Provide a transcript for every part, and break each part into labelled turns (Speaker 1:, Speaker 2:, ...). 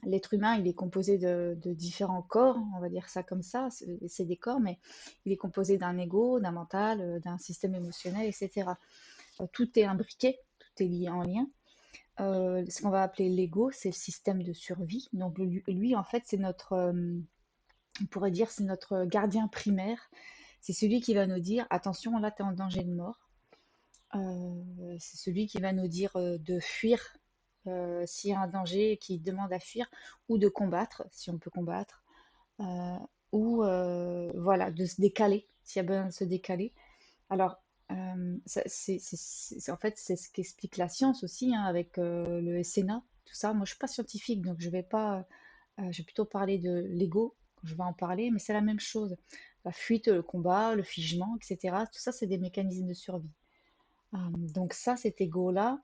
Speaker 1: L'être humain, il est composé de différents corps, on va dire ça comme ça, c'est des corps, mais il est composé d'un ego, d'un mental, d'un système émotionnel, etc. Tout est imbriqué, tout est lié en lien. Ce qu'on va appeler l'ego, c'est le système de survie. Donc lui en fait, c'est notre, on pourrait dire, c'est notre gardien primaire. C'est celui qui va nous dire, attention, là, tu es en danger de mort. C'est celui qui va nous dire de fuir s'il y a un danger qui demande à fuir, ou de combattre, si on peut combattre, euh, ou voilà, de se décaler, s'il y a besoin de se décaler. Alors, en fait, c'est ce qu'explique la science aussi, hein, avec le SNA, tout ça. Moi, je suis pas scientifique, donc je vais pas, je vais plutôt parler de l'ego, je vais en parler, mais c'est la même chose. La fuite, le combat, le figement, etc. Tout ça, c'est des mécanismes de survie. Donc ça, cet ego-là,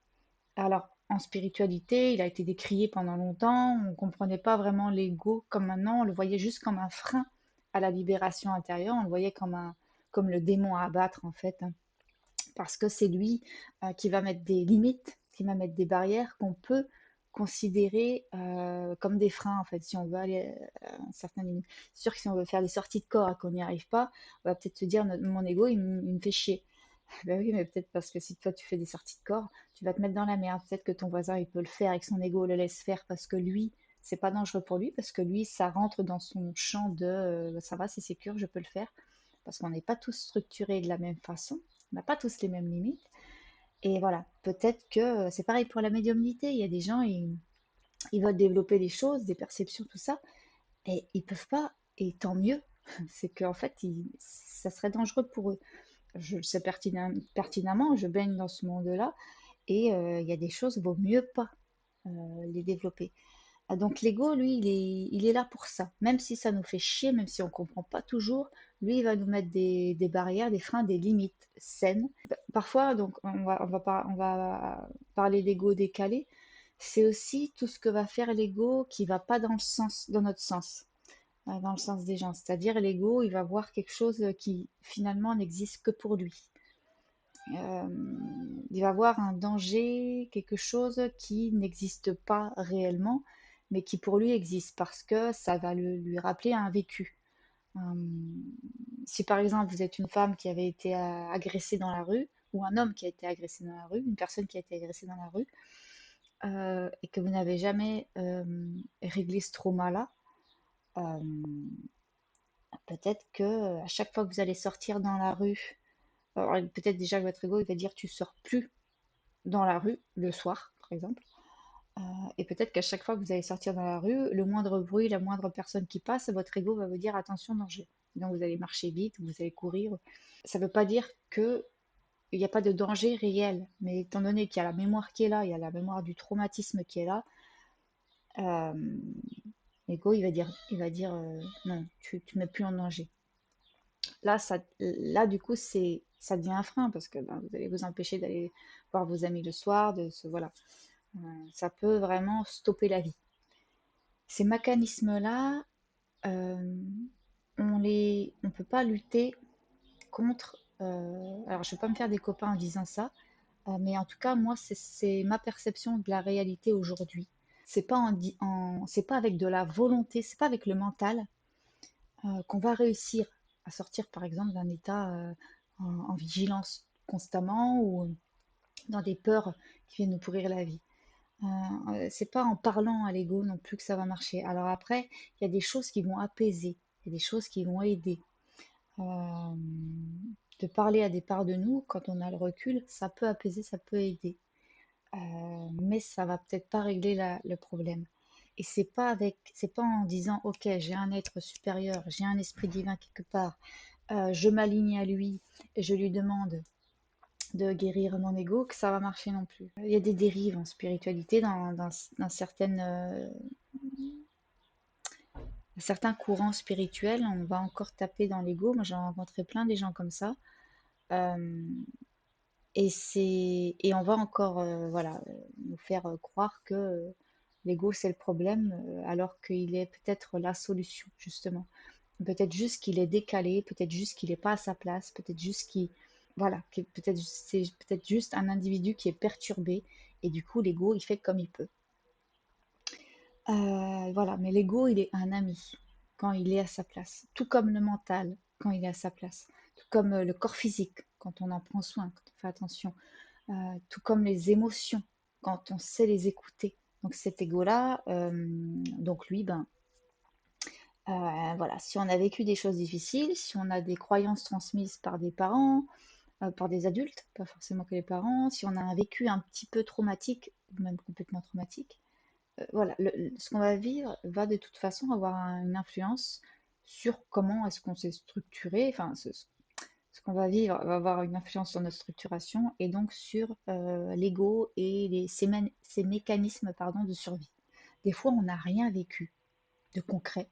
Speaker 1: alors en spiritualité, il a été décrié pendant longtemps, on ne comprenait pas vraiment l'ego comme maintenant, on le voyait juste comme un frein à la libération intérieure, on le voyait comme le démon à abattre en fait, hein, parce que c'est lui qui va mettre des limites, qui va mettre des barrières qu'on peut considérer comme des freins en fait, si on veut aller à un certain limite. C'est sûr que si on veut faire des sorties de corps et qu'on n'y arrive pas, on va peut-être se dire mon ego il me fait chier. Ben oui, mais peut-être parce que si toi tu fais des sorties de corps, tu vas te mettre dans la merde. Peut-être que ton voisin il peut le faire avec son ego, le laisse faire parce que lui, c'est pas dangereux pour lui, parce que lui, ça rentre dans son champ de ça va, c'est sécure, je peux le faire. Parce qu'on n'est pas tous structurés de la même façon, on n'a pas tous les mêmes limites. Et voilà, peut-être que c'est pareil pour la médiumnité. Il y a des gens, ils veulent développer des choses, des perceptions, tout ça, et ils peuvent pas. Et tant mieux, c'est qu'en fait, ça serait dangereux pour eux. Je le sais pertinemment, je baigne dans ce monde-là, et il y a des choses, vaut mieux pas les développer. Ah, donc l'ego, lui, il est là pour ça. Même si ça nous fait chier, même si on ne comprend pas toujours, lui, il va nous mettre des barrières, des freins, des limites saines. Parfois, donc, on va parler d'ego décalé. C'est aussi tout ce que va faire l'ego qui va pas dans le sens, dans notre sens, dans le sens des gens. C'est-à-dire l'ego, il va voir quelque chose qui finalement n'existe que pour lui. Euh, il va voir un danger, quelque chose qui n'existe pas réellement, mais qui pour lui existe parce que ça va lui rappeler un vécu. Euh, Si par exemple vous êtes une femme qui avait été agressée dans la rue, ou un homme qui a été agressé dans la rue, une personne qui a été agressée dans la rue, et que vous n'avez jamais réglé ce trauma-là, euh, peut-être que à chaque fois que vous allez sortir dans la rue, alors, peut-être déjà que votre ego il va dire tu sors plus dans la rue le soir, par exemple. Et peut-être qu'à chaque fois que vous allez sortir dans la rue, le moindre bruit, la moindre personne qui passe, votre ego va vous dire attention, danger. Donc vous allez marcher vite, vous allez courir. Ça ne veut pas dire qu'il n'y a pas de danger réel, mais étant donné qu'il y a la mémoire qui est là, il y a la mémoire du traumatisme qui est là, euh, l'ego il va dire non, tu ne mets plus en danger. Là du coup, ça devient un frein parce que ben, vous allez vous empêcher d'aller voir vos amis le soir, voilà. Ça peut vraiment stopper la vie. Ces mécanismes-là, euh, on peut pas lutter contre. Alors, je vais pas me faire des copains en disant ça, mais en tout cas, moi, c'est ma perception de la réalité aujourd'hui. C'est pas avec de la volonté, c'est pas avec le mental qu'on va réussir à sortir, par exemple, d'un état en vigilance constamment ou dans des peurs qui viennent nous pourrir la vie. C'est pas en parlant à l'ego non plus que ça va marcher. Alors après, il y a des choses qui vont apaiser, il y a des choses qui vont aider. Euh, de parler à des parts de nous, quand on a le recul, ça peut apaiser, ça peut aider. Mais ça va peut-être pas régler le problème. Et c'est pas en disant, ok, j'ai un être supérieur, j'ai un esprit divin quelque part, je m'aligne à lui et je lui demande de guérir mon ego que ça va marcher non plus. Il y a des dérives en spiritualité dans certains courants spirituels. On va encore taper dans l'ego. Moi, j'ai rencontré plein des gens comme ça. Euh, et on va encore voilà, nous faire croire que l'ego c'est le problème alors qu'il est peut-être la solution justement. Peut-être juste qu'il est décalé, peut-être juste qu'il n'est pas à sa place, peut-être juste qu'il voilà, peut-être c'est peut-être juste un individu qui est perturbé et du coup l'ego il fait comme il peut. voilà, mais l'ego, il est un ami quand il est à sa place, tout comme le mental quand il est à sa place, tout comme le corps physique quand on en prend soin, quand on fait attention, tout comme les émotions quand on sait les écouter. Donc cet ego-là, donc lui, ben, voilà, si on a vécu des choses difficiles, si on a des croyances transmises par des parents, par des adultes, pas forcément que les parents, si on a un vécu un petit peu traumatique, ou même complètement traumatique, voilà, ce qu'on va vivre va de toute façon avoir une influence sur comment est-ce qu'on s'est structuré, enfin ce qu'on va vivre va avoir une influence sur notre structuration et donc sur l'ego et ces mécanismes pardon, de survie. Des fois, on n'a rien vécu de concret.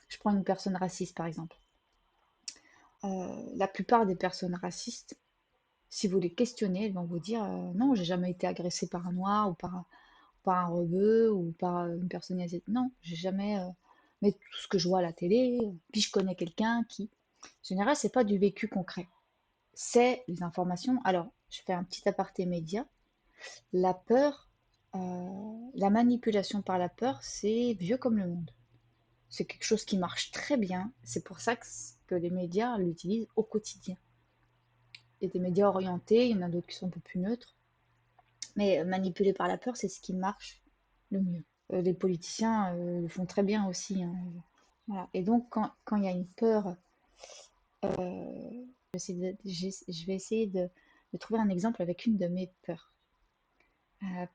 Speaker 1: Je prends une personne raciste par exemple. La plupart des personnes racistes, si vous les questionnez, elles vont vous dire non, j'ai jamais été agressée par un noir ou par un rebeu ou par une personne asiatique. Non, j'ai jamais. Mais tout ce que je vois à la télé, puis je connais quelqu'un qui. En général, c'est pas du vécu concret. C'est les informations. Alors, je fais un petit aparté média. La peur, la manipulation par la peur, c'est vieux comme le monde. C'est quelque chose qui marche très bien. C'est pour ça que les médias l'utilisent au quotidien. Il y a des médias orientés, il y en a d'autres qui sont un peu plus neutres. Mais manipuler par la peur, c'est ce qui marche le mieux. Les politiciens le font très bien aussi, hein. Voilà. Et donc, quand il y a une peur, je vais essayer de trouver un exemple avec une de mes peurs.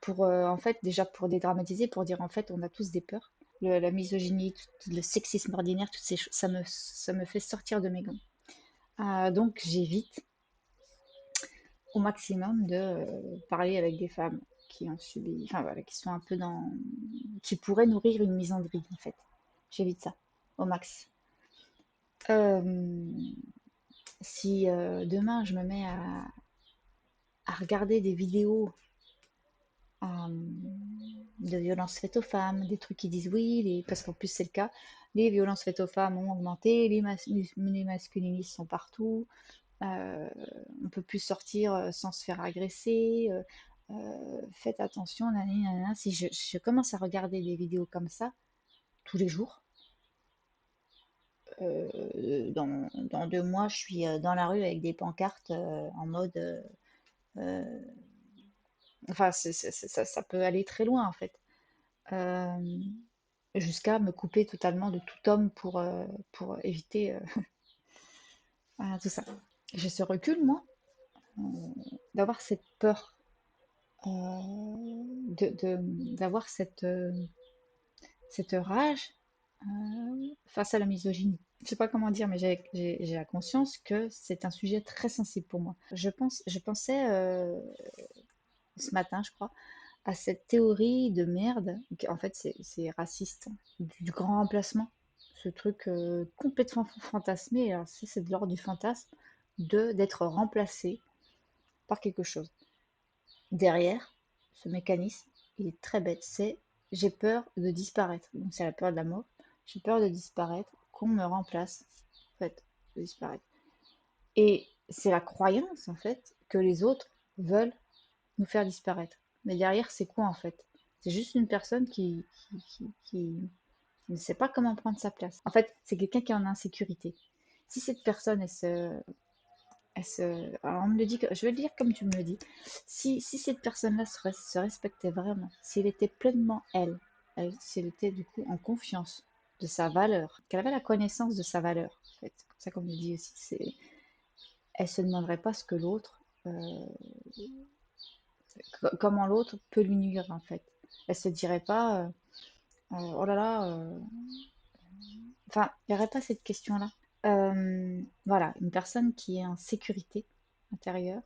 Speaker 1: Pour, en fait, déjà pour dédramatiser, pour dire en fait, on a tous des peurs. La misogynie, le sexisme ordinaire, toutes ces choses, ça me fait sortir de mes gonds. Donc, j'évite au maximum de parler avec des femmes qui ont subi, enfin voilà, qui sont un peu dans, qui pourraient nourrir une misandrie en fait. J'évite ça au max. Euh, si demain je me mets à regarder des vidéos de violences faites aux femmes, des trucs qui disent oui, parce qu'en plus c'est le cas, les violences faites aux femmes ont augmenté, les masculinistes sont partout, euh, on peut plus sortir sans se faire agresser, faites attention, nanani, nanana. Si je commence à regarder des vidéos comme ça tous les jours, dans 2 mois, je suis dans la rue avec des pancartes en mode euh, enfin, ça peut aller très loin en fait. Euh, Jusqu'à me couper totalement de tout homme pour éviter tout ça. J'ai ce recul, moi, euh, d'avoir cette peur, d'avoir cette rage face à la misogynie. Je sais pas comment dire, mais j'ai la conscience que c'est un sujet très sensible pour moi. Je pensais ce matin, je crois, à cette théorie de merde, en fait c'est raciste, du grand remplacement. Ce truc complètement fantasmé, alors ça c'est de l'ordre du fantasme, d'être remplacé par quelque chose. Derrière, ce mécanisme, il est très bête, c'est j'ai peur de disparaître. Donc c'est la peur de la mort. J'ai peur de disparaître, qu'on me remplace, en fait, de disparaître. Et c'est la croyance, en fait, que les autres veulent nous faire disparaître. Mais derrière, c'est quoi en fait? C'est juste une personne qui ne sait pas comment prendre sa place. En fait, c'est quelqu'un qui est en insécurité. Si cette personne, alors on me le dit, je vais le dire comme tu me le dis. Si cette personne-là se respectait vraiment, si elle était pleinement si elle était du coup en confiance de sa valeur, qu'elle avait la connaissance de sa valeur, en fait, c'est comme ça qu'on me le dit aussi, elle se demanderait pas ce que l'autre comment l'autre peut lui nuire en fait. Elle se dirait pas oh là là, enfin, il n'y aurait pas cette question-là. Voilà, une personne qui est en sécurité intérieure,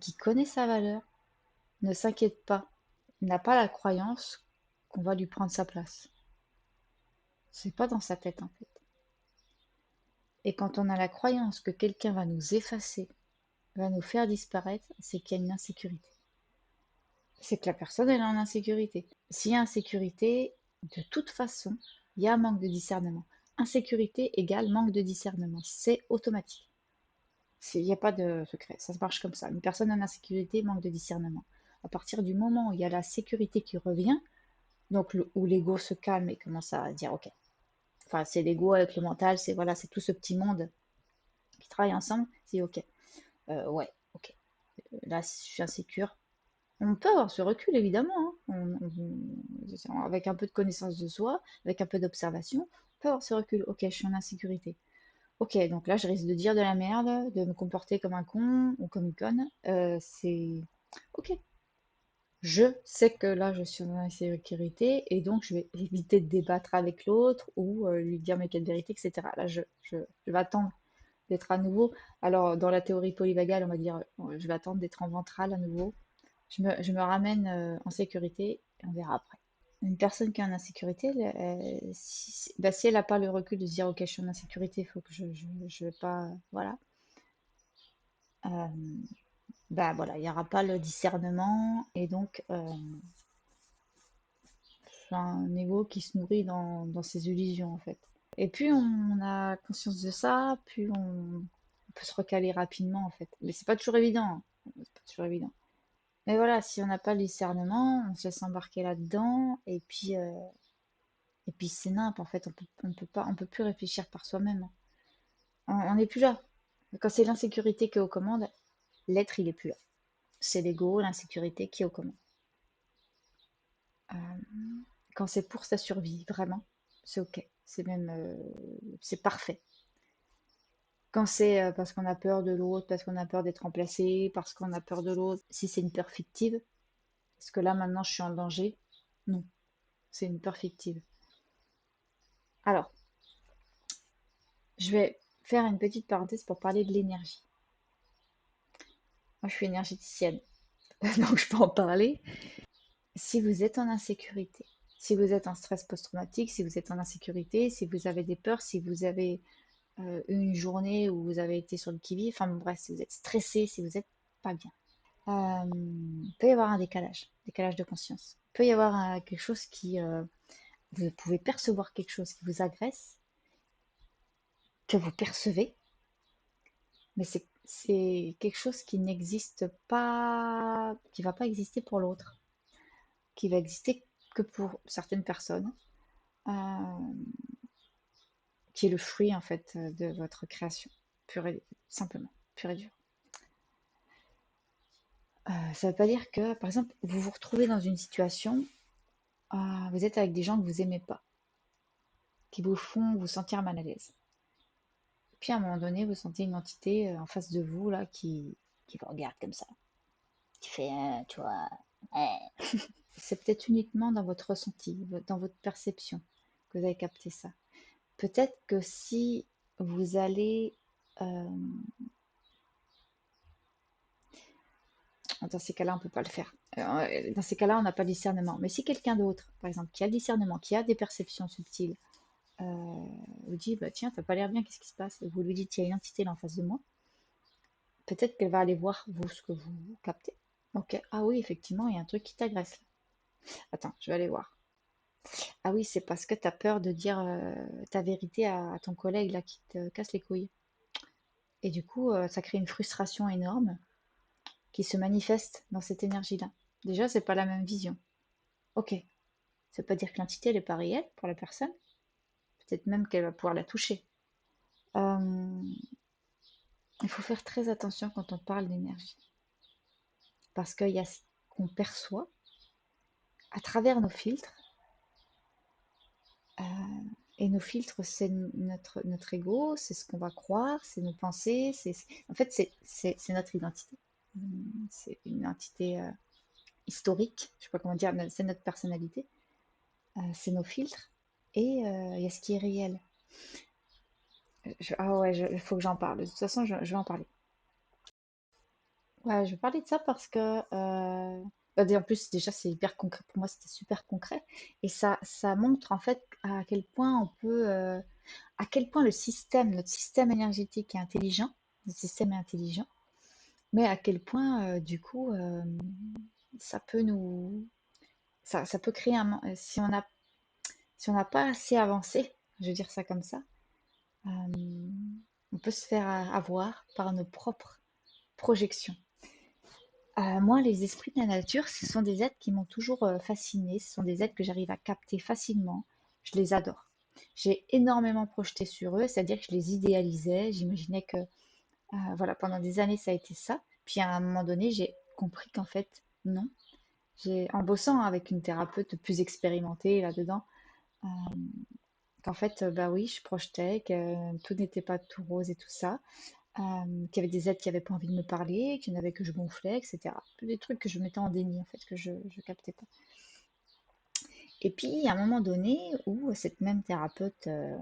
Speaker 1: qui connaît sa valeur, ne s'inquiète pas, n'a pas la croyance qu'on va lui prendre sa place. C'est pas dans sa tête en fait. Et quand on a la croyance que quelqu'un va nous effacer, va nous faire disparaître, c'est qu'il y a une insécurité. C'est que la personne elle est en insécurité. S'il y a insécurité, de toute façon, il y a un manque de discernement. Insécurité égale manque de discernement. C'est automatique. Il n'y a pas de secret. Ça se marche comme ça. Une personne en insécurité manque de discernement. À partir du moment où il y a la sécurité qui revient, Donc, où l'ego se calme et commence à dire, OK, enfin, c'est l'ego avec le mental, c'est voilà, c'est tout ce petit monde qui travaille ensemble. C'est OK, ouais, OK, là, je suis insécure. On peut avoir ce recul, évidemment, hein. Avec un peu de connaissance de soi, avec un peu d'observation, on peut avoir ce recul. Ok, je suis en insécurité. Ok, donc là, je risque de dire de la merde, de me comporter comme un con ou comme une conne. C'est... Ok, je sais que là, je suis en insécurité et donc je vais éviter de débattre avec l'autre ou lui dire mes quelles vérités, etc. Là, je vais attendre d'être à nouveau. Alors, dans la théorie polyvagale, on va dire, je vais attendre d'être en ventral à nouveau. Je me ramène en sécurité et on verra après. Une personne qui est en insécurité, si elle n'a pas le recul de se dire ok, je suis en insécurité, il faut que je vais pas. Voilà. Euh, bah voilà, il n'y aura pas le discernement et donc c'est un ego qui se nourrit dans ses illusions en fait. Et plus on a conscience de ça, plus on peut se recaler rapidement en fait. Mais c'est pas toujours évident, hein. C'est pas toujours évident. Mais voilà, si on n'a pas le discernement, on se laisse embarquer là-dedans et puis c'est nimp en fait. On peut pas, on peut plus réfléchir par soi-même. On n'est plus là. Quand c'est l'insécurité qui est aux commandes, l'être il est plus là. C'est l'ego, l'insécurité qui est aux commandes. Euh, Quand c'est pour sa survie, vraiment, c'est ok. C'est même, c'est parfait. Quand c'est parce qu'on a peur de l'autre, parce qu'on a peur d'être remplacé, parce qu'on a peur de l'autre, si c'est une peur fictive, est-ce que là maintenant je suis en danger? Non, c'est une peur fictive. Alors, je vais faire une petite parenthèse pour parler de l'énergie. Moi, je suis énergéticienne, donc je peux en parler. Si vous êtes en insécurité, si vous êtes en stress post-traumatique, si vous êtes en insécurité, si vous avez des peurs, si vous avez eu une journée où vous avez été sur le qui-vive, enfin bon, bref, si vous êtes stressé, si vous n'êtes pas bien, il peut y avoir un décalage de conscience. Il peut y avoir quelque chose vous pouvez percevoir quelque chose qui vous agresse, que vous percevez, mais c'est quelque chose qui n'existe pas, qui va pas exister pour l'autre, qui va exister que pour certaines personnes, euh, qui est le fruit en fait de votre création, pure et simplement, pure et dure. Ça ne veut pas dire que, par exemple, vous vous retrouvez dans une situation, vous êtes avec des gens que vous aimez pas, qui vous font vous sentir mal à l'aise. Puis à un moment donné, vous sentez une entité en face de vous là qui vous regarde comme ça, qui fait, tu vois, c'est peut-être uniquement dans votre ressenti, dans votre perception que vous avez capté ça. Peut-être que si vous allez dans ces cas-là, on ne peut pas le faire. Dans ces cas-là, on n'a pas de discernement. Mais si quelqu'un d'autre, par exemple, qui a le discernement, qui a des perceptions subtiles, vous dit bah, tiens, t'as pas l'air bien, qu'est-ce qui se passe? Et vous lui dites il y a une entité là en face de moi, peut-être qu'elle va aller voir vous ce que vous captez. Ok, ah oui, effectivement, il y a un truc qui t'agresse. Attends, je vais aller voir. Ah oui, c'est parce que tu as peur de dire ta vérité à ton collègue là qui te casse les couilles. Et du coup, ça crée une frustration énorme qui se manifeste dans cette énergie-là. Déjà, c'est pas la même vision. Ok, ça veut pas dire que l'entité elle est pas réelle pour la personne. Peut-être même qu'elle va pouvoir la toucher. Euh, il faut faire très attention quand on parle d'énergie. Parce qu'il y a ce qu'on perçoit à travers nos filtres. euh, et nos filtres, c'est notre ego, c'est ce qu'on va croire, c'est nos pensées. En fait, c'est notre identité. C'est une identité historique, je ne sais pas comment dire, mais c'est notre personnalité. C'est nos filtres. Et il y a ce qui est réel. Ah ouais, il faut que j'en parle. De toute façon, je vais en parler. Ouais, je vais parler de ça parce que, en plus, déjà, c'est hyper concret. Pour moi, c'était super concret. Et ça montre en fait à quel point à quel point notre système énergétique est intelligent, notre système est intelligent, mais à quel point, du coup, ça peut ça peut créer si on n'a pas assez avancé, je veux dire ça comme ça, euh, on peut se faire avoir par nos propres projections. Moi, les esprits de la nature, ce sont des êtres qui m'ont toujours fascinée. Ce sont des êtres que j'arrive à capter facilement. Je les adore. J'ai énormément projeté sur eux, c'est-à-dire que je les idéalisais. J'imaginais que, voilà, pendant des années, ça a été ça. Puis à un moment donné, j'ai compris qu'en fait, non. En bossant avec une thérapeute plus expérimentée là-dedans, euh, qu'en fait, bah oui, je projetais que tout n'était pas tout rose et tout ça, qu'il y avait des êtres qui n'avaient pas envie de me parler, qu'il y en avait que je gonflais, etc. Des trucs que je mettais en déni, en fait, que je captais pas. Et puis, à un moment donné, où cette même thérapeute, euh,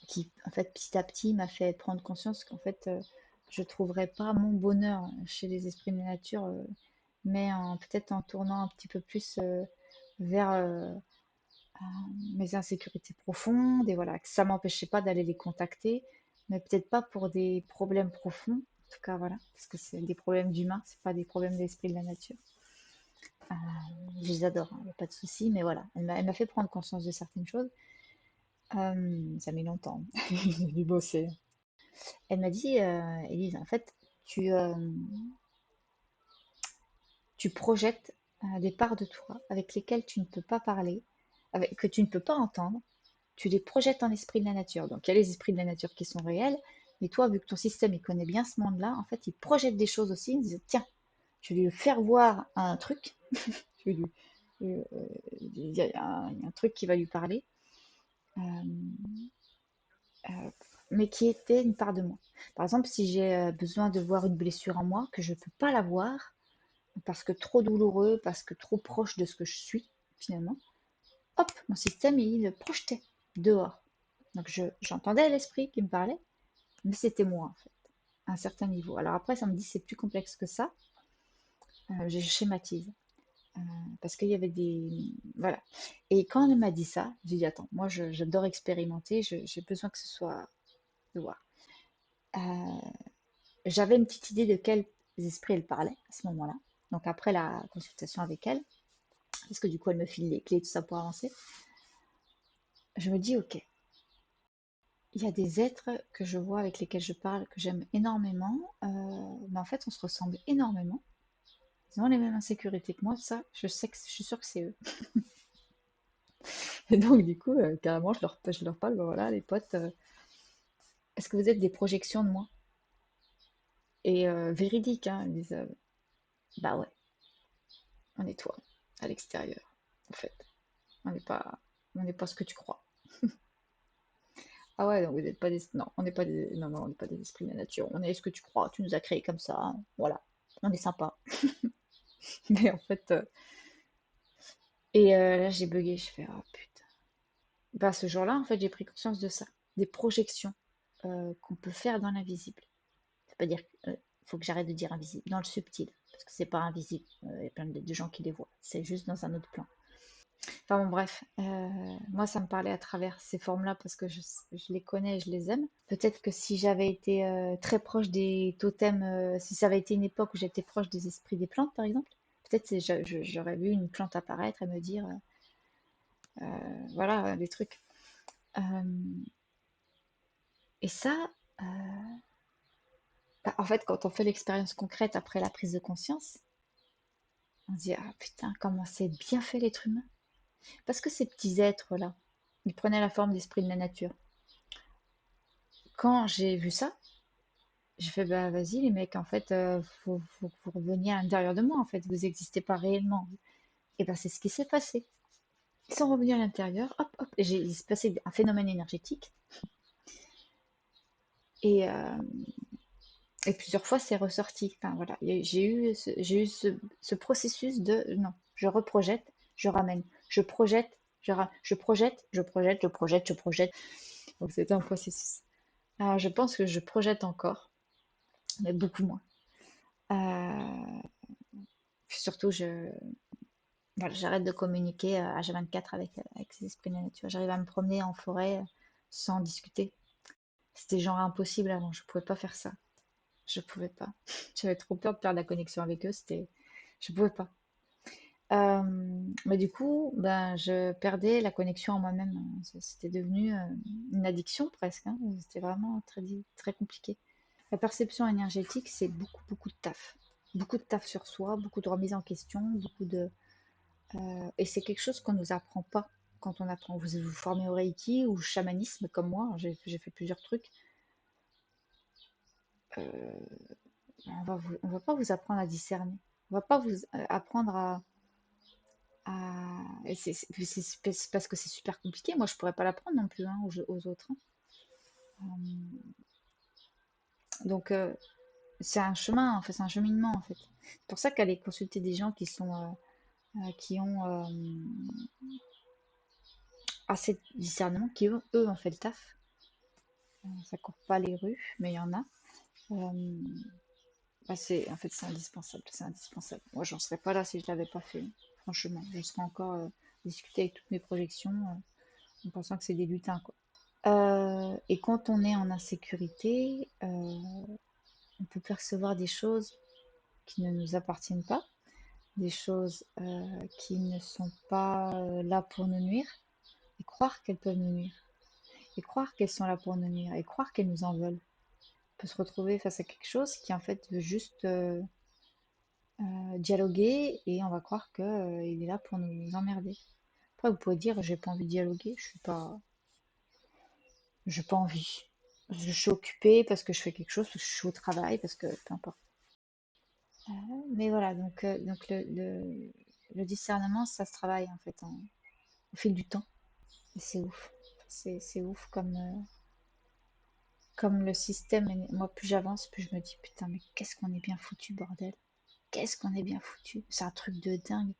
Speaker 1: qui, en fait, petit à petit, m'a fait prendre conscience qu'en fait, je trouverais pas mon bonheur chez les esprits de la nature, mais peut-être en tournant un petit peu plus vers mes insécurités profondes, et voilà, que ça m'empêchait pas d'aller les contacter, mais peut-être pas pour des problèmes profonds, en tout cas, voilà, parce que c'est des problèmes d'humains, c'est pas des problèmes d'esprit de la nature. Euh, je les adore, il n'y a pas de souci, mais voilà, elle m'a fait prendre conscience de certaines choses. Ça met longtemps, j'ai dû bosser. Elle m'a dit, Élise, en fait, tu, euh, tu projettes des parts de toi avec lesquelles tu ne peux pas parler, que tu ne peux pas entendre, tu les projettes en esprit de la nature. Donc il y a les esprits de la nature qui sont réels, mais toi, vu que ton système il connaît bien ce monde-là, en fait, il projette des choses aussi. Il dit, tiens, je vais lui faire voir un truc, je vais il y a un truc qui va lui parler, euh, euh, mais qui était une part de moi. Par exemple, si j'ai besoin de voir une blessure en moi, que je ne peux pas la voir, parce que trop douloureux, parce que trop proche de ce que je suis, finalement, hop, mon système, il le projetait dehors. Donc j'entendais l'esprit qui me parlait, mais c'était moi, en fait, à un certain niveau. Alors après, ça me dit c'est plus complexe que ça. Je schématise. Euh, Parce qu'il y avait des... Voilà. Et quand elle m'a dit ça, j'ai dit, attends, moi j'adore expérimenter, j'ai besoin que ce soit de voir. Euh, J'avais une petite idée de quels esprits elle parlait à ce moment-là. Donc après la consultation avec elle, parce que du coup elle me file les clés, tout ça pour avancer, je me dis, ok, il y a des êtres que je vois avec lesquels je parle, que j'aime énormément, mais en fait on se ressemble énormément. Ils ont les mêmes insécurités que moi, ça, je suis sûre que c'est eux. Et donc, du coup, carrément, je leur parle, ben voilà, les potes, est-ce que vous êtes des projections de moi? Et véridique, hein, ils disent, bah ouais, on est toi, à l'extérieur, en fait. On n'est pas, on n'est pas ce que tu crois. Ah ouais, donc vous n'êtes pas des, non, on n'est pas des, non, non, on n'est pas des esprits de la nature. On est ce que tu crois, tu nous as créés comme ça, hein, voilà. On est sympa. Mais en fait, là, j'ai bugué, je fais, oh putain. Bah, ce jour-là, en fait, j'ai pris conscience de ça, des projections qu'on peut faire dans l'invisible. Ça veut pas dire qu'il faut que j'arrête de dire invisible, dans le subtil, parce que c'est pas invisible. Il y a plein de gens qui les voient. C'est juste dans un autre plan. Enfin bon, bref, moi, ça me parlait à travers ces formes-là parce que je les connais et je les aime. Peut-être que si j'avais été très proche des totems, si ça avait été une époque où j'étais proche des esprits des plantes, par exemple, peut-être j'aurais vu une plante apparaître et me dire, voilà, des trucs. Euh, et ça, bah, en fait, quand on fait l'expérience concrète après la prise de conscience, on se dit, ah putain, comment c'est bien fait l'être humain. Parce que ces petits êtres-là, ils prenaient la forme d'esprit de la nature. Quand j'ai vu ça, j'ai fait, bah vas-y les mecs, en fait, faut que vous reveniez à l'intérieur de moi, en fait, vous n'existez pas réellement. Et ben c'est ce qui s'est passé. Ils sont revenus à l'intérieur, hop, hop, et il s'est passé un phénomène énergétique, et, euh, et plusieurs fois c'est ressorti. Enfin voilà, j'ai eu ce processus de, non, je reprojette, je ramène, je projette, je projette, je projette, je projette, je projette. Donc c'était un processus. Alors, je pense que je projette encore, mais beaucoup moins. Euh, Surtout, voilà, j'arrête de communiquer H24 avec ces esprits de la nature. J'arrive à me promener en forêt sans discuter. C'était genre impossible avant, je pouvais pas faire ça. Je pouvais pas. J'avais trop peur de perdre la connexion avec eux, je pouvais pas. Euh, mais du coup, ben, je perdais la connexion en moi-même. C'était devenu une addiction presque, hein. C'était vraiment très compliqué. La perception énergétique, c'est beaucoup, beaucoup de taf. Beaucoup de taf sur soi, beaucoup de remise en question, beaucoup de... et c'est quelque chose qu'on ne nous apprend pas quand on apprend. Vous vous formez au Reiki ou au chamanisme comme moi, j'ai fait plusieurs trucs. On va pas vous apprendre à discerner. On va pas vous apprendre et c'est parce que c'est super compliqué. Moi, je pourrais pas l'apprendre non plus hein, aux autres, hein. Donc, c'est un chemin, en fait, c'est un cheminement, en fait. C'est pour ça qu'aller consulter des gens qui ont assez de discernement, qui eux ont fait le taf. Ça court pas les rues, mais il y en a. Euh, Bah, en fait, c'est indispensable, c'est indispensable. Moi, j'en serais pas là si je l'avais pas fait. Franchement, je serais encore discuter avec toutes mes projections en pensant que c'est des lutins, quoi. Et quand on est en insécurité, on peut percevoir des choses qui ne nous appartiennent pas, des choses qui ne sont pas là pour nous nuire, et croire qu'elles peuvent nous nuire, et croire qu'elles sont là pour nous nuire, et croire qu'elles nous en veulent. On peut se retrouver face à quelque chose qui en fait veut juste dialoguer et on va croire que il est là pour nous emmerder. Après, vous pouvez dire j'ai pas envie de dialoguer, j'ai pas envie. Je suis occupée parce que je fais quelque chose, parce que je suis au travail, parce que peu importe. Mais voilà, donc le discernement, ça se travaille en fait au fil du temps. Et c'est ouf. C'est ouf comme le système. Moi, plus j'avance, plus je me dis putain, mais qu'est-ce qu'on est bien foutu, bordel. Qu'est-ce qu'on est bien foutu. C'est un truc de dingue.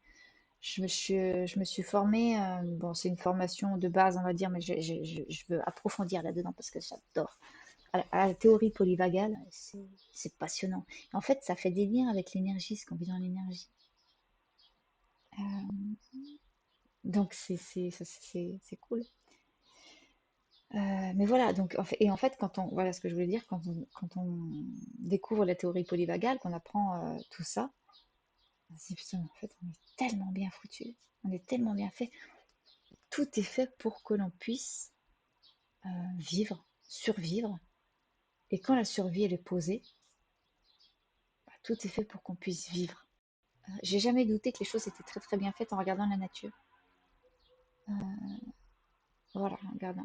Speaker 1: Je me suis formée, bon, c'est une formation de base, on va dire, mais je veux approfondir là-dedans parce que j'adore. À la théorie polyvagale, c'est passionnant. En fait, ça fait des liens avec l'énergie, ce qu'on vit dans l'énergie. Donc, c'est cool. Mais voilà, donc, en fait, voilà ce que je voulais dire, quand on découvre la théorie polyvagale, qu'on apprend tout ça, on se dit, putain, en fait, on est tellement bien foutu, on est tellement bien fait. Tout est fait pour que l'on puisse vivre, survivre. Et quand la survie elle est posée, bah, tout est fait pour qu'on puisse vivre. J'ai jamais douté que les choses étaient très très bien faites en regardant la nature. Voilà,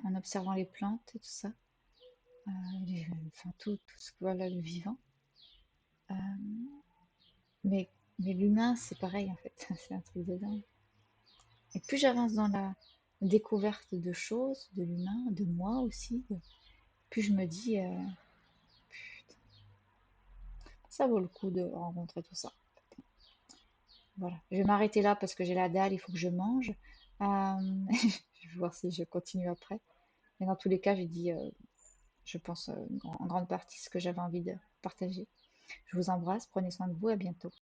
Speaker 1: en observant les plantes et tout ça. Enfin, tout ce que voilà, le vivant. Mais, mais l'humain, c'est pareil en fait. C'est un truc de dingue. Et plus j'avance dans la découverte de choses, de l'humain, de moi aussi, plus je me dis, ça vaut le coup de rencontrer tout ça. Voilà, je vais m'arrêter là parce que j'ai la dalle, il faut que je mange. Je vais voir si je continue après. Mais dans tous les cas, j'ai dit, je pense, en grande partie ce que j'avais envie de partager. Je vous embrasse, prenez soin de vous, à bientôt.